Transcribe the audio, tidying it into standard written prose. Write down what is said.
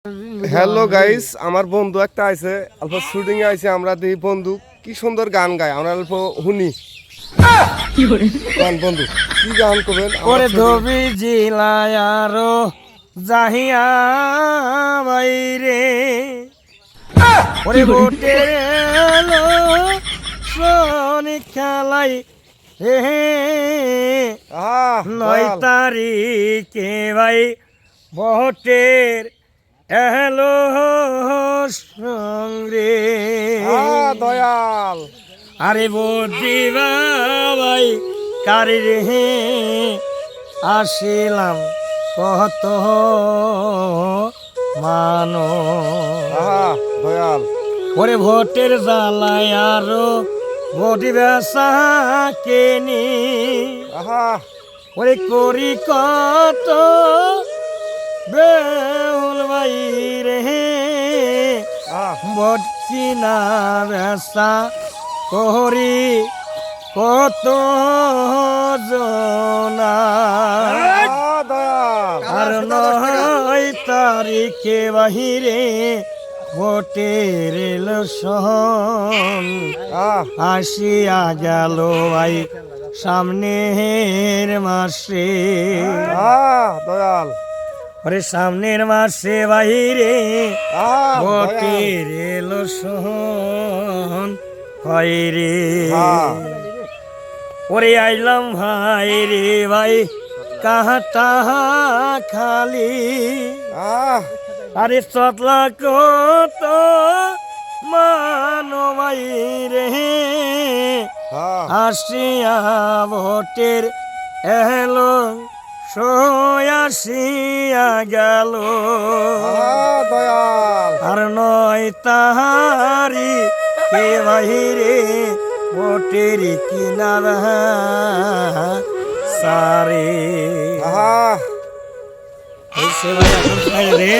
Hello guys, আমার বন্ধু একটা আছে অল্প শুটিং এ আছে। আমরা দেখি বন্ধু কি সুন্দর গান গায়, আমরা অল্প শুনি। গান বন্ধু কি গান করবেন? ওরে ধবি জিলায় আরো যাহিয়া বাইরে ওরে বোটে এলো সোনি খেলাই হে নয় তারিখে ভাই ভোটের এলো সঙ্গে দয়াল আরে ভোট দিবা ভাই কারি রে আসিলাম কত মানো দয়াল ওরে ভোটের জ্বালায় আরো ভোট বেসা কেনি ওরে করি কত বেহুল ভাই রে ভোট কিনা বেসা করি কত জনা আর ৯ তারিখে বাহিরে ভোটের এলসন আসিয়া গেল ভাই সামনের মাসে দয়াল ওরে সামনের মাসে বাহিরে ভোটের এলসন হয় রে ওরে আইলাম ভাই রে ভাই কাহাটা খালি আরে চতলা কত মানো ভাই রে আসিয়া ভোটের এলো আসিয়া গেল দয়াল আর ৯ তারিখে বাহিরে ভোটের কিনা সারে রে